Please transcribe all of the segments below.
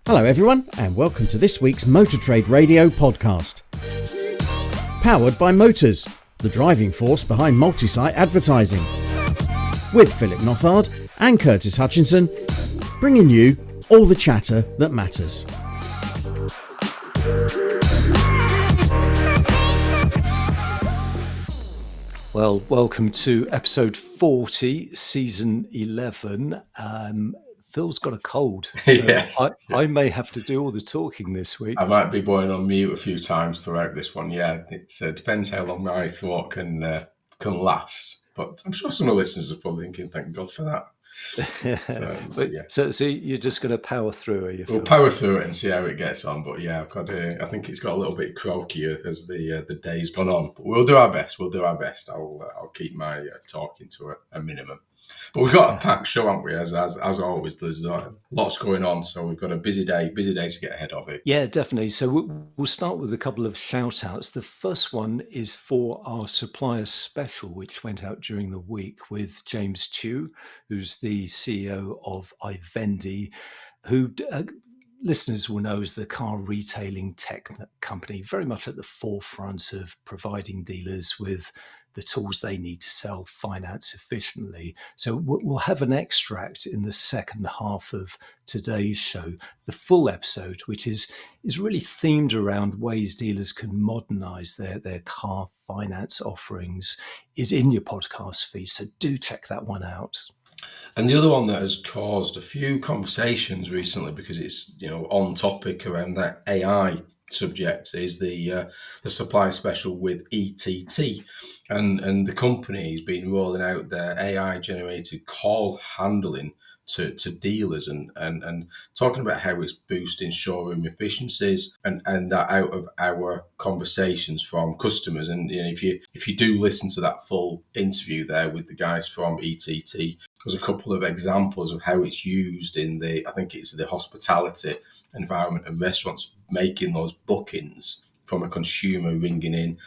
Hello everyone, and welcome to this week's Motor Trade Radio podcast. Powered by Motors, the driving force behind multi-site advertising. With Philip Nothard and Curtis Hutchinson, bringing you all the chatter that matters. Well, welcome to episode 40, season 11. Phil's got a cold, so Yes. I may have to do all the talking this week. I might be going on mute a few times throughout this one. Yeah, it depends how long my throat can last. But I'm sure some of the listeners are probably thinking, thank God for that. So you're just going to power through, are you? We'll power through it and see how it gets on. But yeah, I think it's got a little bit croakier as the day's gone on. But we'll do our best. I'll keep my talking to a minimum. But we've got a packed show, haven't we? As always, there's lots going on, so we've got a busy day to get ahead of it. Yeah, definitely. So we'll start with a couple of shout-outs. The first one is for our supplier special, which went out during the week with James Chew, who's the CEO of iVendi, who listeners will know is the car retailing tech company, very much at the forefront of providing dealers with the tools they need to sell finance efficiently. So we'll have an extract in the second half of today's show. The full episode, which is really themed around ways dealers can modernize their car finance offerings, is in your podcast feed. So do check that one out. And the other one that has caused a few conversations recently, because it's on topic around that AI subject, is the supply special with ETT, and the company has been rolling out their AI generated call handling to dealers and talking about how it's boosting showroom efficiencies and that out of our conversations from customers. And if you do listen to that full interview there with the guys from ETT, there's a couple of examples of how it's used in the hospitality environment and restaurants making those bookings from a consumer ringing in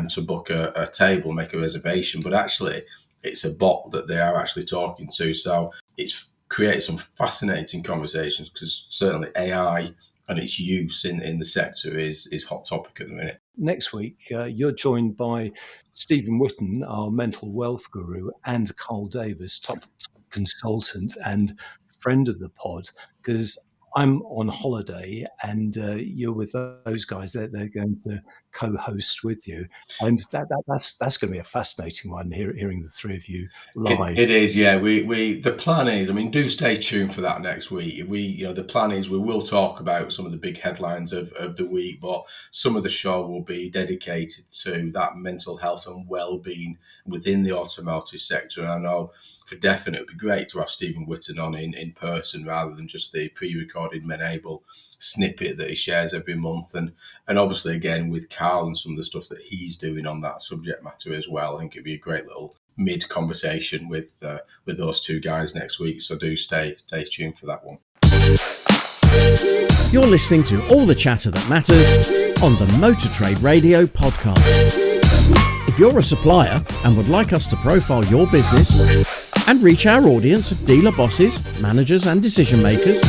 to book a table, make a reservation, but actually it's a bot that they are actually talking to. So it's created some fascinating conversations, because certainly AI and its use in the sector is hot topic at the minute. Next week, you're joined by Stephen Whitten, our mental wealth guru, and Carl Davis, top consultant and friend of the pod, because I'm on holiday and you're with those guys. They're going to co-host with you, and that's going to be a fascinating one. Hearing the three of you live. It is, yeah. We the plan is, do stay tuned for that next week. The plan is we will talk about some of the big headlines of the week, but some of the show will be dedicated to that mental health and well-being within the automotive sector. And I know for definite it would be great to have Stephen Whitten on in person rather than just the pre-recorded Men-Able snippet that he shares every month, and obviously again with Carl and some of the stuff that he's doing on that subject matter as well. I think it'd be a great little mid conversation with those two guys next week, so do stay tuned for that one. You're listening to all the chatter that matters on the Motor Trade Radio podcast. If you're a supplier and would like us to profile your business and reach our audience of dealer bosses, managers and decision makers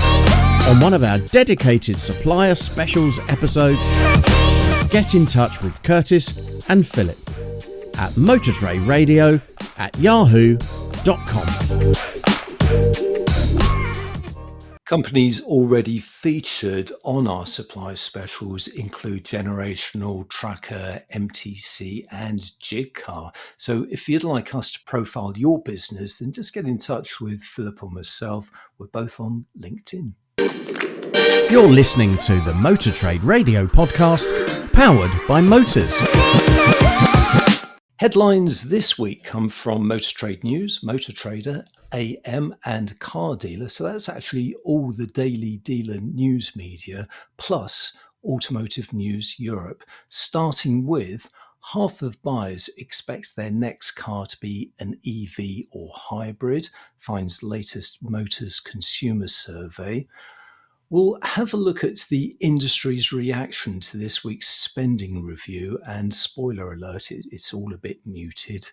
on one of our dedicated supplier specials episodes, get in touch with Curtis and Philip at motortraderadio@yahoo.com. Companies already featured on our supply specials include Generational, Tracker, MTC, and Jigcar. So if you'd like us to profile your business, then just get in touch with Philip or myself. We're both on LinkedIn. You're listening to the Motor Trade Radio podcast, powered by Motors. Headlines this week come from Motor Trade News, Motor Trader, AM and Car Dealer. So that's actually all the daily dealer news media, plus Automotive News Europe, starting with half of buyers expect their next car to be an EV or hybrid, finds latest Motors Consumer Survey. We'll have a look at the industry's reaction to this week's spending review, and spoiler alert, it's all a bit muted.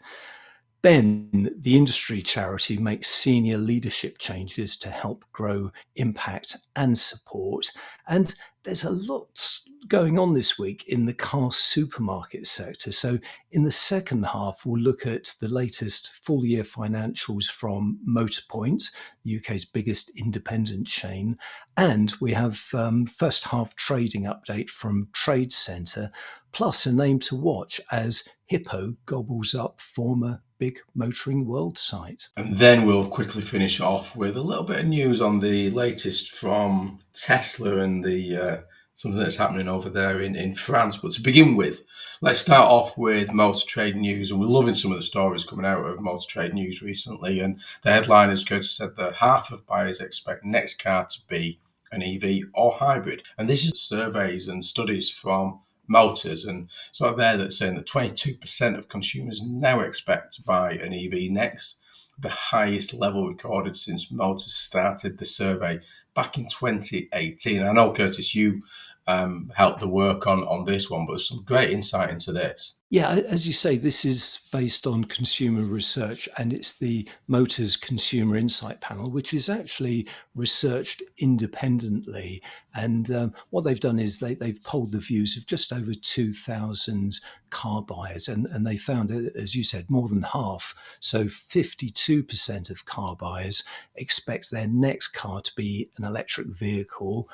Ben, the industry charity, makes senior leadership changes to help grow impact and support. And there's a lot going on this week in the car supermarket sector. So, in the second half, we'll look at the latest full year financials from Motorpoint, the UK's biggest independent chain. And we have first half trading update from Trade Centre, plus a name to watch as Hippo gobbles up former big motoring world site. And then we'll quickly finish off with a little bit of news on the latest from Tesla and the something that's happening over there in France. But to begin with, let's start off with Motor Trade News. And we're loving some of the stories coming out of Motor Trade News recently. And the headline, as Curtis said, that half of buyers expect next car to be an EV or hybrid. And this is surveys and studies from Motors, and sort of there that's saying that 22% of consumers now expect to buy an EV next, the highest level recorded since Motors started the survey back in 2018. I know, Curtis, you helped the work on this one, but there's some great insight into this. Yeah, as you say, this is based on consumer research, and it's the Motors Consumer Insight Panel, which is actually researched independently. And what they've done is they've polled the views of just over 2,000 car buyers, and they found, as you said, more than half. So 52% of car buyers expect their next car to be an electric vehicle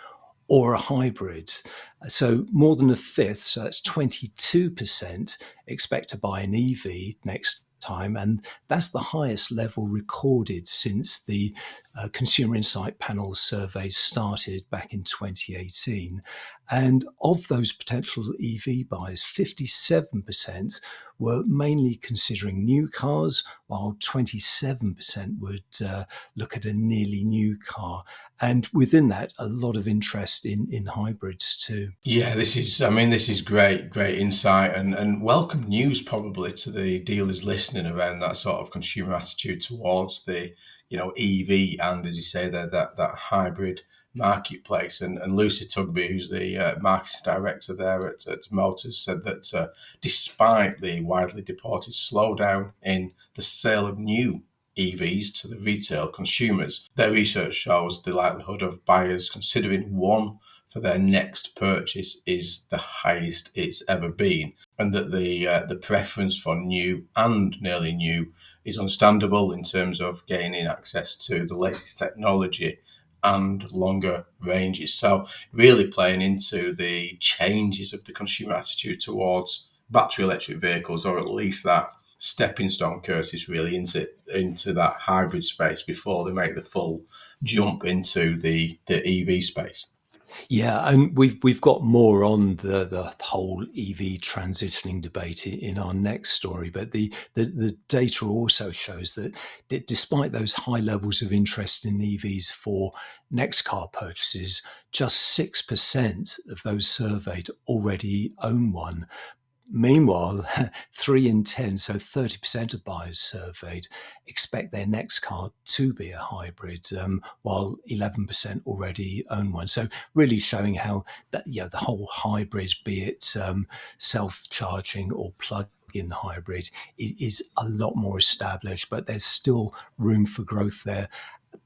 or a hybrid. So more than a fifth, so that's 22%, expect to buy an EV next time. And that's the highest level recorded since the Consumer Insight Panel survey started back in 2018. And of those potential EV buyers, 57% were mainly considering new cars, while 27% would look at a nearly new car. And within that, a lot of interest in hybrids too. Yeah, this is great insight and welcome news probably to the dealers listening around that sort of consumer attitude towards the, EV and, as you say there, that hybrid marketplace. And Lucy Tugby, who's the marketing director there at Motors, said that despite the widely reported slowdown in the sale of new EVs to the retail consumers, their research shows the likelihood of buyers considering one for their next purchase is the highest it's ever been, and that the preference for new and nearly new is understandable in terms of gaining access to the latest technology and longer ranges. So really playing into the changes of the consumer attitude towards battery electric vehicles, or at least that stepping stone, Curtis, really into that hybrid space before they make the full jump into the EV space. Yeah, and we've got more on the whole EV transitioning debate in our next story. But the data also shows that despite those high levels of interest in EVs for next car purchases, just 6% of those surveyed already own one. Meanwhile, 3 in 10, so 30% of buyers surveyed, expect their next car to be a hybrid, while 11% already own one. So really showing how that the whole hybrid, be it self-charging or plug-in hybrid, is a lot more established, but there's still room for growth there.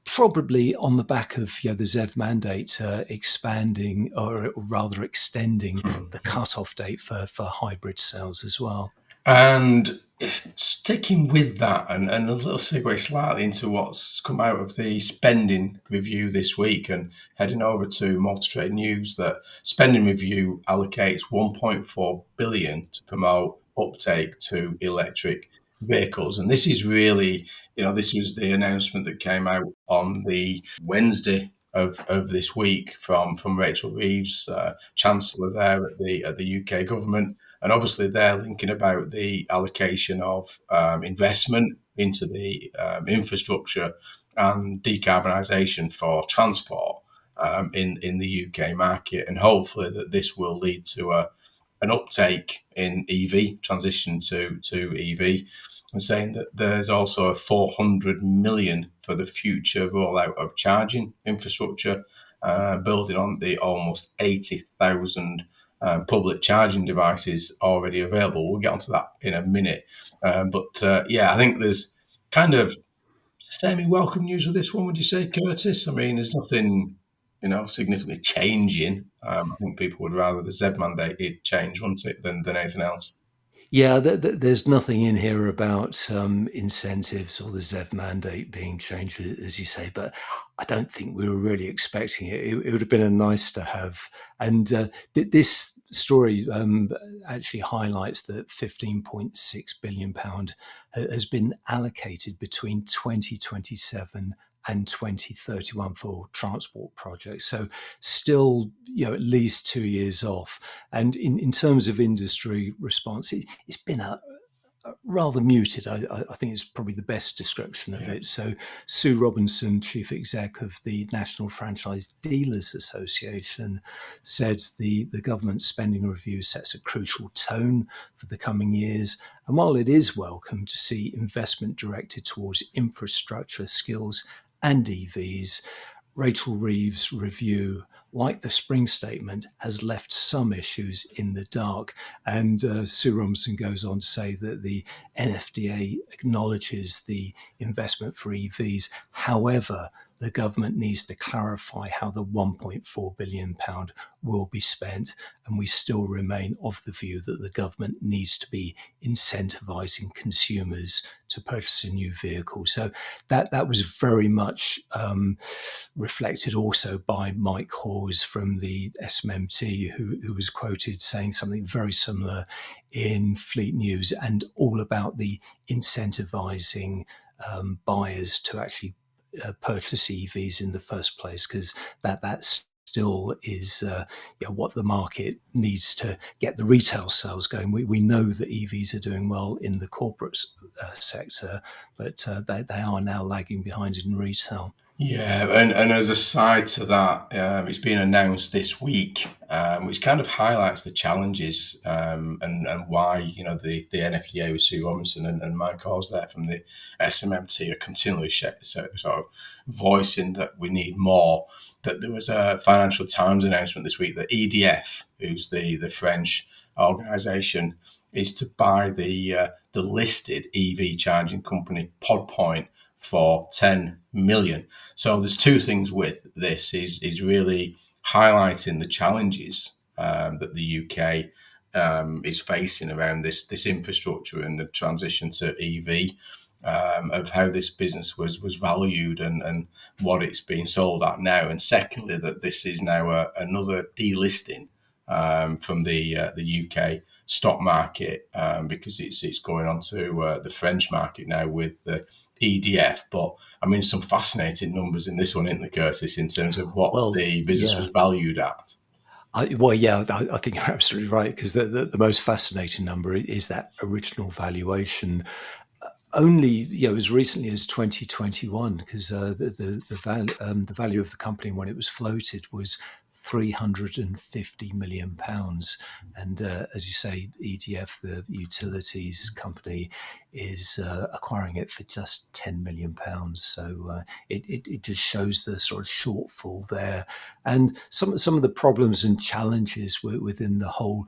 Probably on the back of the ZEV mandate expanding, or rather extending the cutoff date for hybrid sales as well. And sticking with that, and a little segue slightly into what's come out of the spending review this week, and heading over to Motor Trade News, that spending review allocates 1.4 billion to promote uptake to electric vehicles. And this is really, this was the announcement that came out on the Wednesday of this week from Rachel Reeves, Chancellor there at the UK government. And obviously they're linking about the allocation of investment into the infrastructure and decarbonisation for transport in the UK market. And hopefully that this will lead to an uptake in EV, transition to EV, and saying that there's also a 400 million for the future rollout of charging infrastructure, building on the almost 80,000 public charging devices already available. We'll get onto that in a minute. But I think there's kind of semi-welcome news with this one, would you say, Curtis? I mean, there's nothing, significantly changing. I think people would rather the ZEV mandate change, wouldn't it, than anything else. Yeah, there's nothing in here about incentives or the ZEV mandate being changed, as you say, but I don't think we were really expecting it. It would have been a nice to have. And this story actually highlights that £15.6 billion has been allocated between 2027 and 2031 for transport projects. So still, at least 2 years off. And in terms of industry response, it's been a rather muted. I think it's probably the best description of it. So Sue Robinson, chief exec of the National Franchise Dealers Association, said the government spending review sets a crucial tone for the coming years. And while it is welcome to see investment directed towards infrastructure, skills and EVs, Rachel Reeves' review, like the spring statement, has left some issues in the dark. And Sue Robinson goes on to say that the NFDA acknowledges the investment for EVs. However, the government needs to clarify how the £1.4 billion will be spent. And we still remain of the view that the government needs to be incentivising consumers to purchase a new vehicle. So that was very much reflected also by Mike Hawes from the SMMT, who was quoted saying something very similar in Fleet News, and all about the incentivising buyers to actually purchase EVs in the first place, because that still is what the market needs to get the retail sales going. We know that EVs are doing well in the corporate sector, but they are now lagging behind in retail. Yeah, and as a side to that, it's been announced this week, which kind of highlights the challenges and why the NFDA with Sue Robinson and Mike Hawes there from the SMMT are continually sort of voicing that we need more. That there was a Financial Times announcement this week that EDF, who's the French organisation, is to buy the listed EV charging company Podpoint for 10 million. So there's two things with this is really highlighting the challenges that the UK is facing around this infrastructure and the transition to EV, of how this business was valued and what it's being sold at now. And secondly, that this is now another delisting from the UK stock market, because it's going on to the French market now with the EDF. But I mean, some fascinating numbers in this one, isn't there, Curtis, in terms of what the business was valued at? I think you're absolutely right, because the most fascinating number is that original valuation. Only as recently as 2021, because the value of the company when it was floated was £350 million, and as you say, EDF, the utilities company, is acquiring it for just £10 million. So it just shows the sort of shortfall there, and some of the problems and challenges within the whole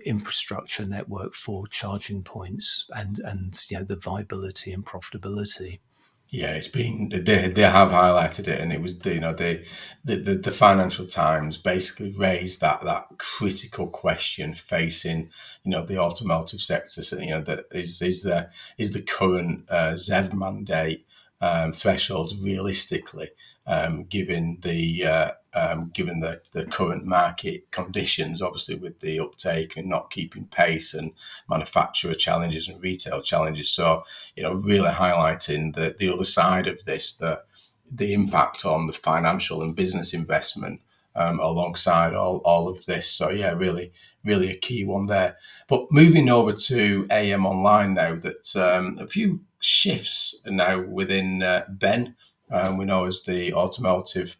infrastructure network for charging points, and the viability and profitability. Yeah, it's been they have highlighted it, and it was the Financial Times basically raised that critical question facing the automotive sector. So that is the current ZEV mandate thresholds realistically, given the current market conditions, obviously with the uptake and not keeping pace, and manufacturer challenges and retail challenges. So really highlighting the other side of this, the impact on the financial and business investment alongside all of this. So really a key one there. But moving over to AM Online now, that a few shifts now within BEN. We know as the automotive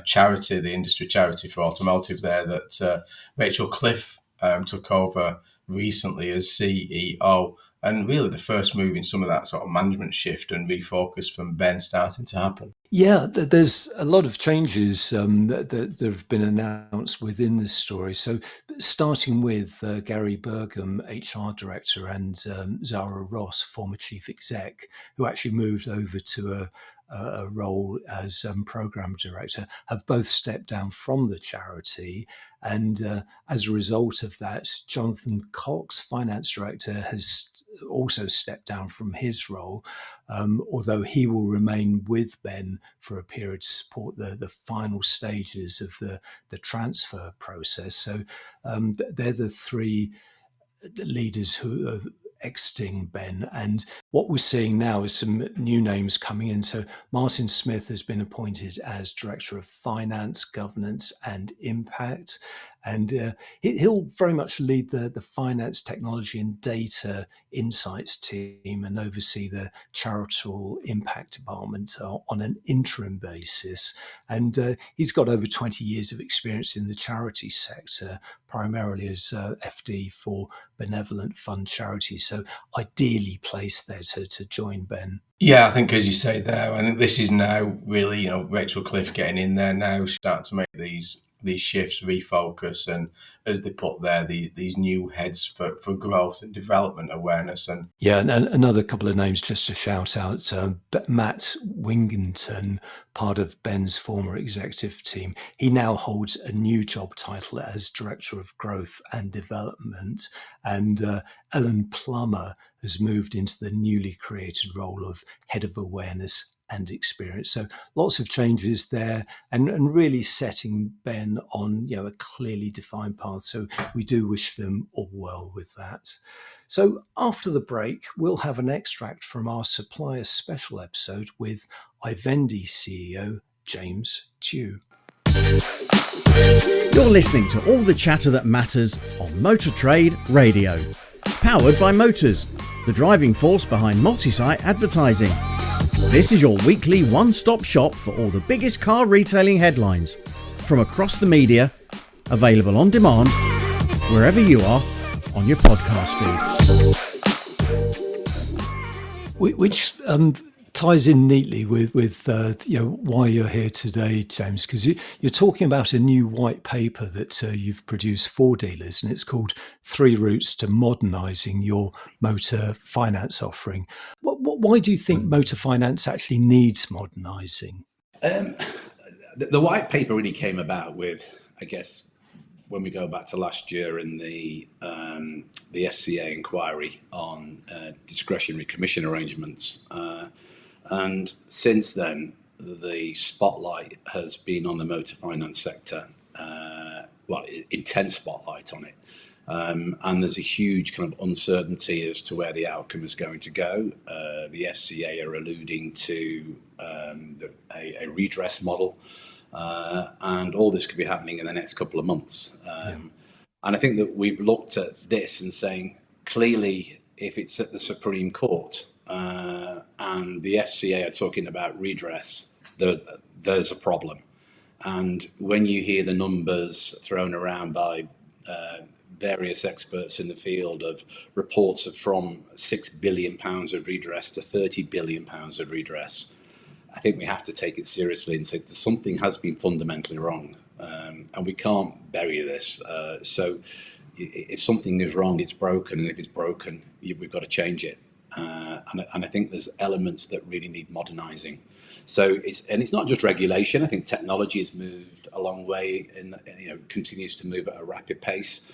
charity, the industry charity for automotive there, that Rachel Cliff took over recently as CEO. and really the first move in some of that sort of management shift and refocus from Ben starting to happen. Yeah, there's a lot of changes that have been announced within this story. So, starting with Gary Burgum, HR director, and Zara Ross, former chief exec, who actually moved over to a role as program director, have both stepped down from the charity. And as a result of that, Jonathan Cox, finance director, has also stepped down from his role, although he will remain with Ben for a period to support the final stages of the transfer process. So they're the three leaders who are exiting Ben. And what we're seeing now is some new names coming in. So Martin Smith has been appointed as Director of Finance, Governance and Impact. And he'll very much lead the finance, technology and data insights team and oversee the charitable impact department on an interim basis. And he's got over 20 years of experience in the charity sector, primarily as FD for benevolent fund charities. So ideally placed there to join Ben. Yeah, I think as you say there, I think this is now really, Rachel Cliff getting in there now, start to make these shifts, refocus, and as they put there, these new heads for growth and development awareness. And another couple of names just to shout out. Matt Wingington, part of Ben's former executive team, he now holds a new job title as Director of Growth and Development. And Ellen Plummer has moved into the newly created role of Head of Awareness and Experience. So lots of changes there, and really setting Ben on a clearly defined path. So we do wish them all well with that. So after the break, we'll have an extract from our Supplier Special episode with Ivendi CEO James Tew. You're listening to all the chatter that matters on Motor Trade Radio. Powered by Motors, the driving force behind multi-site advertising. This is your weekly one-stop shop for all the biggest car retailing headlines from across the media, available on demand, wherever you are on your podcast feed. Which ties in neatly with why you're here today, James, because you're talking about a new white paper that you've produced for dealers, and it's called 3 Routes to Modernising Your Motor Finance Offering. Why do you think motor finance actually needs modernising? The white paper really came about with, I guess, when we go back to last year in the SCA inquiry on discretionary commission arrangements. And since then, the spotlight has been on the motor finance sector, intense spotlight on it. And there's a huge kind of uncertainty as to where the outcome is going to go. The SCA are alluding to a redress model, and all this could be happening in the next couple of months. And I think that we've looked at this and saying, clearly, if it's at the Supreme Court and the SCA are talking about redress, there's a problem. And when you hear the numbers thrown around by various experts in the field of reports of from £6 billion of redress to £30 billion of redress, I think we have to take it seriously and say that something has been fundamentally wrong, and we can't bury this. So if something is wrong, it's broken, and if it's broken, we've got to change it. And I think there's elements that really need modernising. So it's not just regulation. I think technology has moved a long way and continues to move at a rapid pace.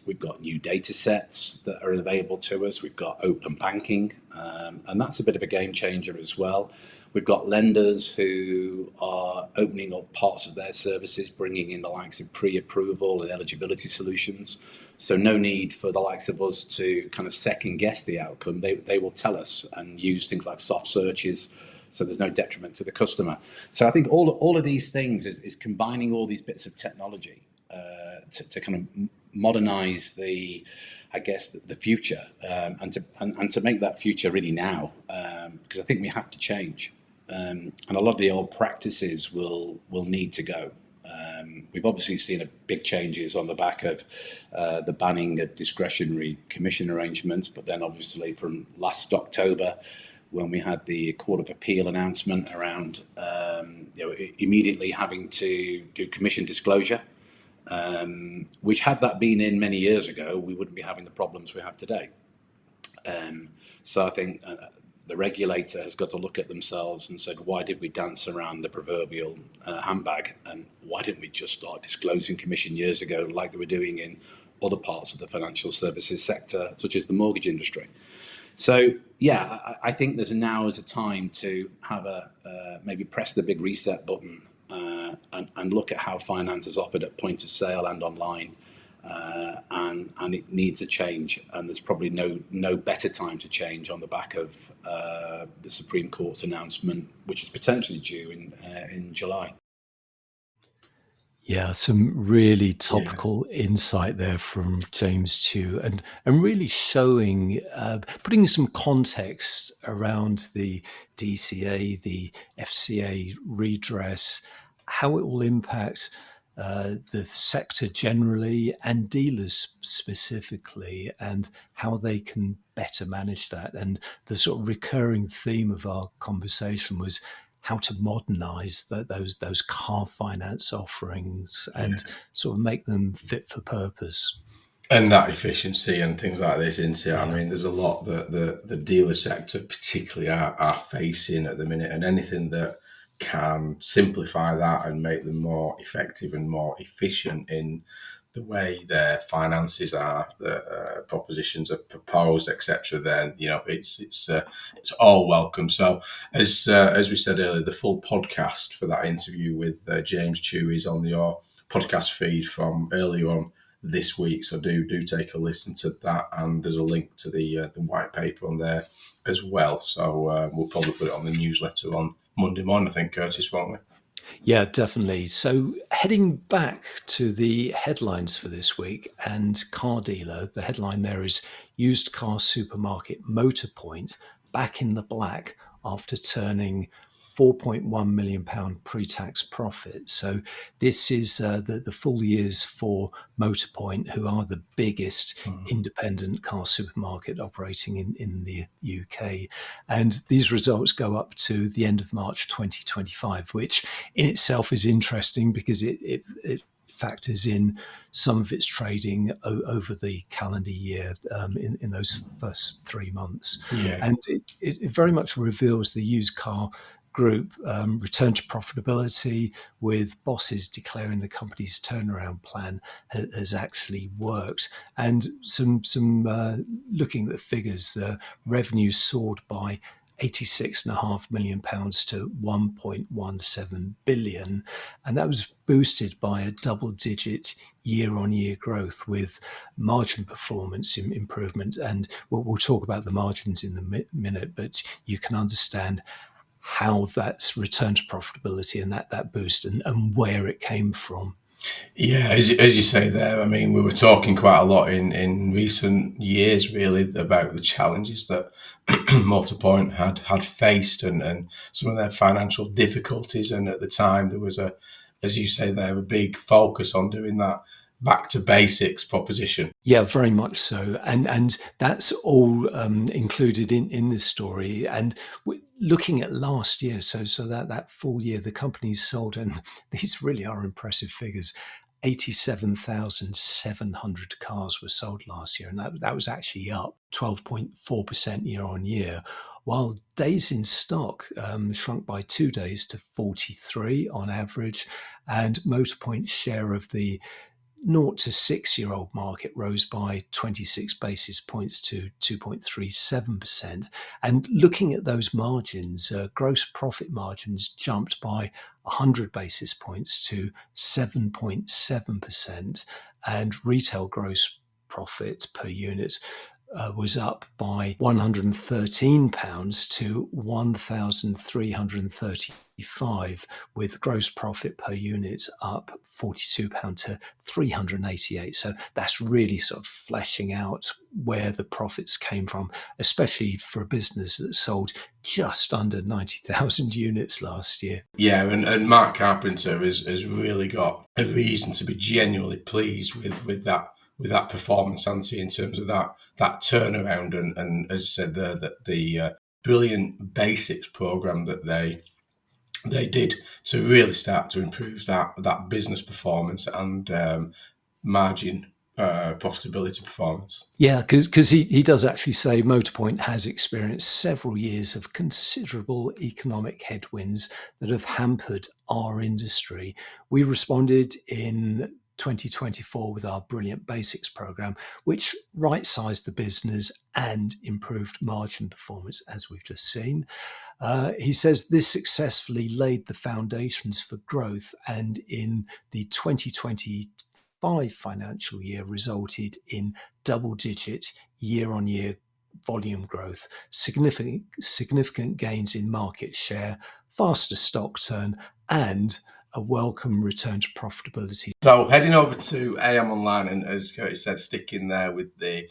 We've got new data sets that are available to us. We've got open banking, and that's a bit of a game changer as well. We've got lenders who are opening up parts of their services, bringing in the likes of pre-approval and eligibility solutions. So no need for the likes of us to kind of second guess the outcome. They will tell us and use things like soft searches, so there's no detriment to the customer. So I think all of these things is combining all these bits of technology to kind of modernise the future, and to make that future really now, because I think we have to change, and a lot of the old practices will need to go. We've obviously seen a big changes on the back of the banning of discretionary commission arrangements, but then obviously from last October, when we had the Court of Appeal announcement around immediately having to do commission disclosure, which had that been in many years ago, we wouldn't be having the problems we have today. So I think the regulator has got to look at themselves and said, why did we dance around the proverbial handbag, and why didn't we just start disclosing commission years ago like they were doing in other parts of the financial services sector, such as the mortgage industry? So yeah, I think there's now is a time to have maybe press the big reset button and look at how finance is offered at point of sale and online. And it needs a change, and there's probably no better time to change on the back of the Supreme Court's announcement, which is potentially due in July. Yeah, some really topical insight there from James Chew, and really showing, putting some context around the DCA, the FCA redress, how it will impact the sector generally and dealers specifically, and how they can better manage that. And the sort of recurring theme of our conversation was how to modernize those car finance offerings and sort of make them fit for purpose. And that efficiency and things like this, isn't it? I mean, there's a lot that the dealer sector particularly are facing at the minute, and anything that can simplify that and make them more effective and more efficient in the way their finances are, the propositions are proposed, etc. Then it's all welcome. So as we said earlier, the full podcast for that interview with James Chew is on your podcast feed from earlier on this week. So do take a listen to that, and there's a link to the white paper on there as well. So we'll probably put it on the newsletter on Monday morning, I think, Curtis, won't we? Yeah, definitely. So heading back to the headlines for this week, and car dealer, the headline there is used car supermarket Motorpoint back in the black after turning £4.1 million pre-tax profit. So this is the full years for Motorpoint, who are the biggest independent car supermarket operating in the UK. And these results go up to the end of March 2025, which in itself is interesting because it factors in some of its trading over the calendar year in those first 3 months. And it very much reveals the used car group return to profitability, with bosses declaring the company's turnaround plan has actually worked. And some looking at the figures, revenue soared by £86.5 million to 1.17 billion, and that was boosted by a double-digit year-on-year growth, with margin performance improvement. And we'll talk about the margins in a minute, but you can understand how that's returned to profitability and that boost and where it came from. Yeah, as you say there, I mean, we were talking quite a lot in recent years, really, about the challenges that Motorpoint had faced and some of their financial difficulties. And at the time, there was as you say there, a big focus on doing that back to basics proposition. Yeah, very much so. And that's all included in this story. And looking at last year, so that full year, the company sold, and these really are impressive figures, 87,700 cars were sold last year. And that was actually up 12.4% year on year, while days in stock shrunk by 2 days to 43 on average. And Motorpoint's share of the 0 to 6-year-old market rose by 26 basis points to 2.37%. And looking at those margins, gross profit margins jumped by 100 basis points to 7.7%, and retail gross profit per unit was up by £113 to 1,335, with gross profit per unit up £42 to 388. So that's really sort of fleshing out where the profits came from, especially for a business that sold just under 90,000 units last year. Yeah, and Mark Carpenter has really got a reason to be genuinely pleased with that performance, Antti, in terms of that turnaround, and as I said there, that the brilliant basics program that they did to really start to improve that business performance and margin profitability performance. Yeah, because he does actually say Motorpoint has experienced several years of considerable economic headwinds that have hampered our industry. We responded in 2024 with our Brilliant Basics program, which right-sized the business and improved margin performance, as we've just seen. He says this successfully laid the foundations for growth, and in the 2025 financial year resulted in double-digit year-on-year volume growth, significant gains in market share, faster stock turn, and a welcome return to profitability. So heading over to AM Online, and as Curtis said, sticking there with the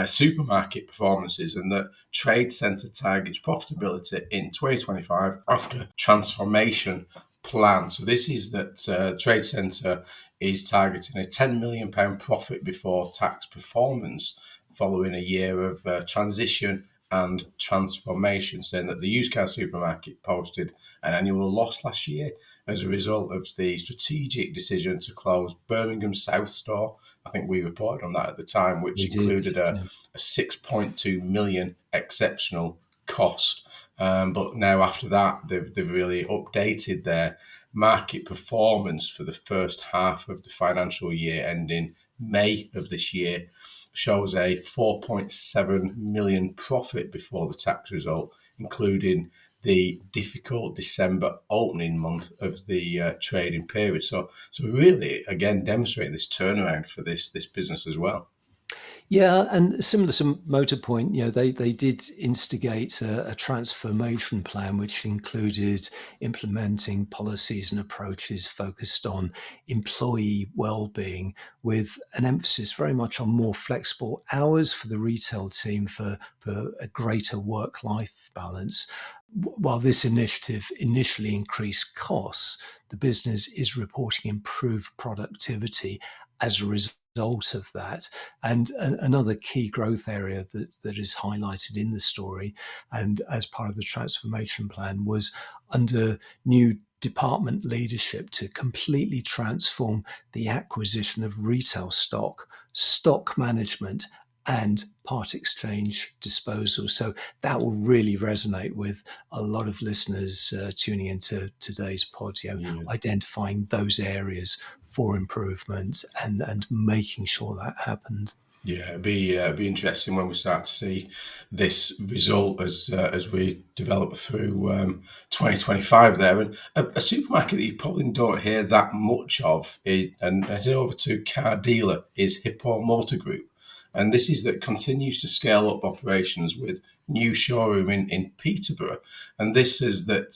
supermarket performances, and that Trade Centre targets profitability in 2025 after transformation plan. So this is that Trade Centre is targeting a £10 million profit before tax performance following a year of transition and transformation, saying that the used car supermarket posted an annual loss last year as a result of the strategic decision to close Birmingham South store. I think we reported on that at the time, which included a 6.2 million exceptional cost. But now after that, they've really updated their market performance for the first half of the financial year ending May of this year, shows a 4.7 million profit before the tax result, including the difficult December opening month of the trading period. So really, again, demonstrating this turnaround for this business as well. Yeah, and similar to Motorpoint, they did instigate a transformation plan, which included implementing policies and approaches focused on employee well-being, with an emphasis very much on more flexible hours for the retail team for a greater work-life balance. While this initiative initially increased costs, the business is reporting improved productivity as a result of that. And another key growth area that is highlighted in the story and as part of the transformation plan was under new department leadership to completely transform the acquisition of retail stock management, and part exchange disposal. So that will really resonate with a lot of listeners tuning into today's pod, identifying those areas for improvement and making sure that happened. Yeah, it'd be interesting when we start to see this result as we develop through 2025 there. And a supermarket that you probably don't hear that much of is, and heading over to car dealer, is Hippo Motor Group. And this is that continues to scale up operations with new showroom in Peterborough. And this is that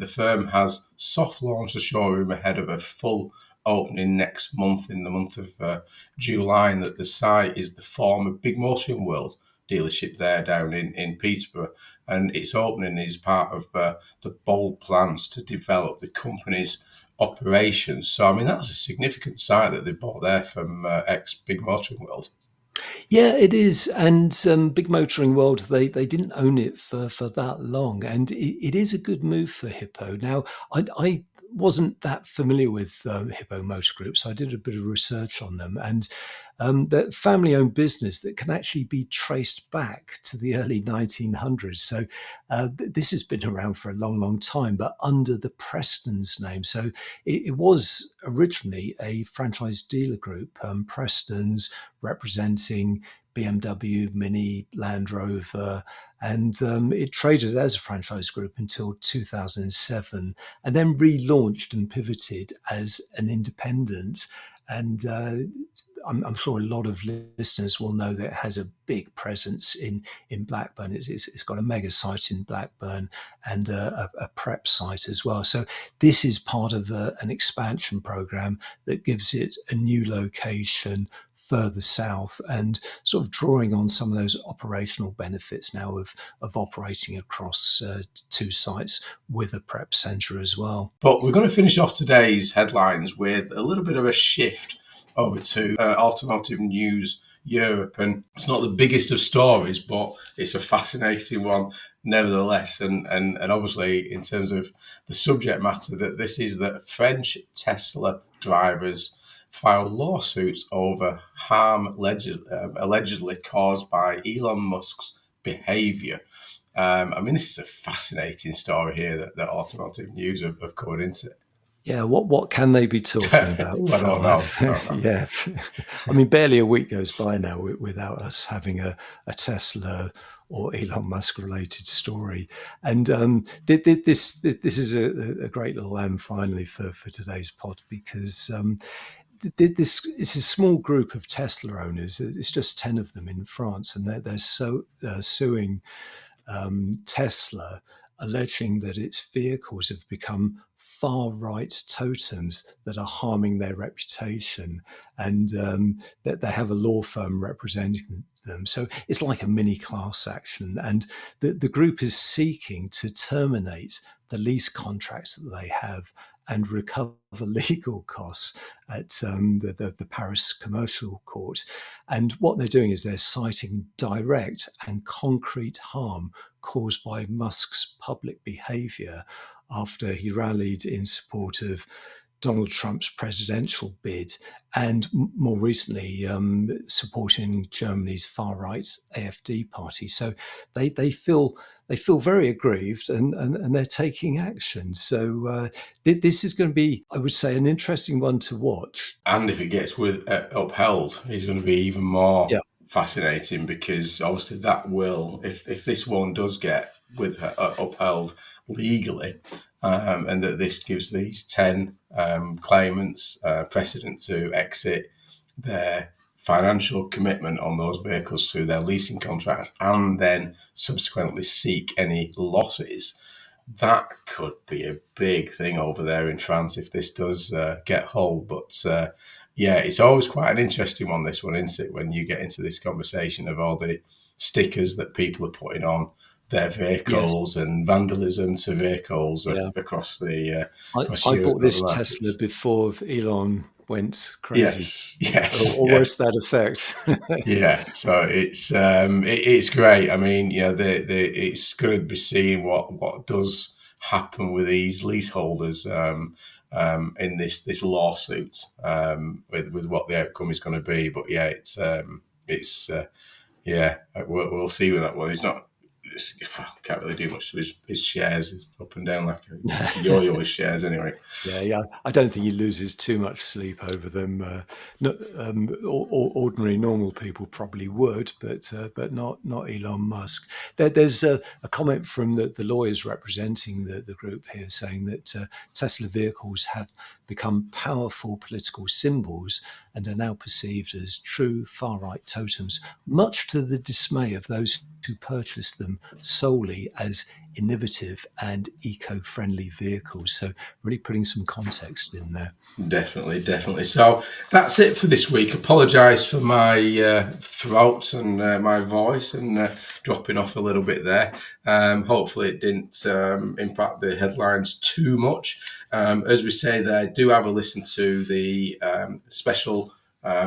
the firm has soft launched the showroom ahead of a full opening next month, in the month of July, and that the site is the former Big Motoring World dealership there down in Peterborough. And its opening is part of the bold plans to develop the company's operations. So, I mean, that's a significant site that they bought there from ex-Big Motoring World. Yeah, it is. And Big Motoring World, they didn't own it for that long. And it is a good move for Hippo. Now, I wasn't that familiar with Hippo Motor Group, so I did a bit of research on them. And the family-owned business that can actually be traced back to the early 1900s. So this has been around for a long, long time, but under the Preston's name. So it was originally a franchise dealer group, Preston's representing BMW, Mini, Land Rover, and it traded as a franchise group until 2007, and then relaunched and pivoted as an independent. And I'm sure a lot of listeners will know that it has a big presence in Blackburn. It's got a mega site in Blackburn and a prep site as well. So this is part of an expansion program that gives it a new location further south and sort of drawing on some of those operational benefits now of operating across two sites with a prep centre as well. But we're going to finish off today's headlines with a little bit of a shift over to Automotive News Europe. And it's not the biggest of stories, but it's a fascinating one nevertheless. And obviously, in terms of the subject matter, that this is that French Tesla drivers file lawsuits over harm allegedly caused by Elon Musk's behaviour. I mean, this is a fascinating story here that Automotive News have covered into. Yeah, what can they be talking about? I don't know. Yeah, I mean, barely a week goes by now without us having a Tesla or Elon Musk related story. And this is a great little lamb finally for today's pod, because this is a small group of Tesla owners. It's just 10 of them in France, and they're suing Tesla, alleging that its vehicles have become far-right totems that are harming their reputation, and that they have a law firm representing them. So it's like a mini class action, and the group is seeking to terminate the lease contracts that they have and recover legal costs at the Paris Commercial Court. And what they're doing is they're citing direct and concrete harm caused by Musk's public behaviour after he rallied in support of Donald Trump's presidential bid, and more recently supporting Germany's far-right AfD party. So they feel very aggrieved, and they're taking action. So this is going to be, I would say, an interesting one to watch. And if it gets upheld, it's going to be even more fascinating, because obviously that will, if this one does get upheld legally, and that this gives these 10 claimants precedent to exit their financial commitment on those vehicles through their leasing contracts and then subsequently seek any losses, that could be a big thing over there in France if this does get hold. But yeah, it's always quite an interesting one, this one, isn't it, when you get into this conversation of all the stickers that people are putting on their vehicles and vandalism to vehicles across the I bought this Tesla before Elon went crazy. Yes, almost that effect. Yeah, so it's great. I mean, it's going to be seeing what does happen with these leaseholders in this lawsuit with what the outcome is going to be. But yeah, we'll see with that one. He's not. Can't really do much to his shares. He's up and down like a yo-yo his shares anyway. Yeah. I don't think he loses too much sleep over them. Ordinary, normal people probably would, but not Elon Musk. There's a comment from the lawyers representing the group here saying that Tesla vehicles have become powerful political symbols and are now perceived as true far-right totems, much to the dismay of those who purchase them solely as innovative and eco-friendly vehicles. So really putting some context in there. Definitely. So that's it for this week. Apologise for my throat and my voice and dropping off a little bit there. Hopefully it didn't impact the headlines too much. As we say there, do have a listen to the special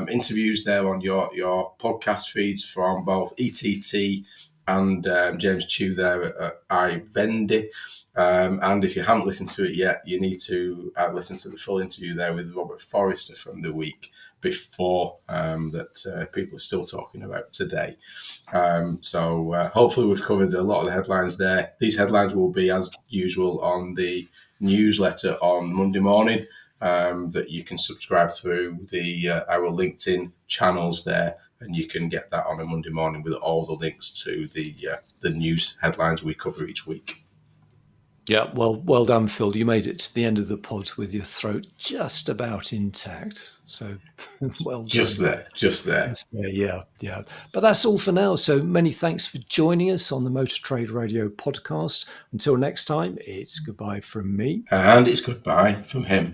interviews there on your podcast feeds from both ETT and James Chew there at iVendi. And if you haven't listened to it yet, you need to listen to the full interview there with Robert Forrester from the week before that people are still talking about today. So hopefully we've covered a lot of the headlines there. These headlines will be, as usual, on the newsletter on Monday morning that you can subscribe through our LinkedIn channels there, and you can get that on a Monday morning with all the links to the news headlines we cover each week. Yeah, well done, Phil. You made it to the end of the pod with your throat just about intact. So well done. Just there. Yeah. But that's all for now. So many thanks for joining us on the Motor Trade Radio podcast. Until next time, it's goodbye from me. And it's goodbye from him.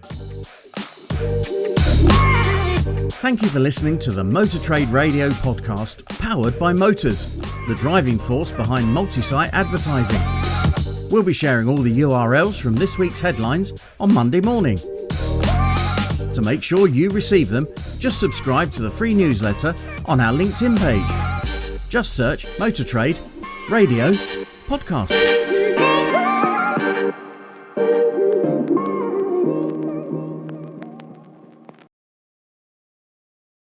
Thank you for listening to the Motor Trade Radio podcast, powered by Motors, the driving force behind multi-site advertising. We'll be sharing all the URLs from this week's headlines on Monday morning. To make sure you receive them, just subscribe to the free newsletter on our LinkedIn page. Just search Motor Trade Radio Podcast.